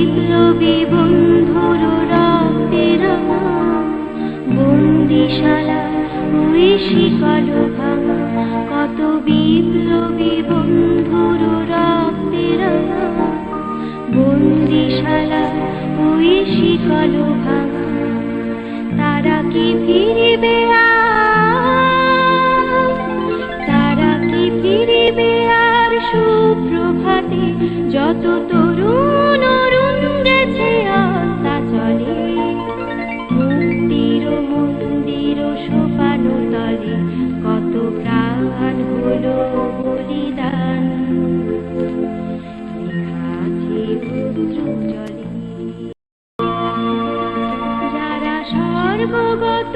বিপ্লবী বন্ধুর রক্তের বন্দিশালা ওই শিকল ভাঙা, কত বিপ্লবী বন্ধুর রক্তের বন্দিশালা ওই শিকল ভাঙা। তারা কি ফিরিবে তারা কি ফিরিবে আর সুপ্রভাতে, যত তরুণ অরুণ গেছে আস্তা চলে মুক্তির মন্দির সোপান তলে, কত প্রাণ হলো বলিদান লেখা আছে অশ্রু জলে। যারা সর্বগত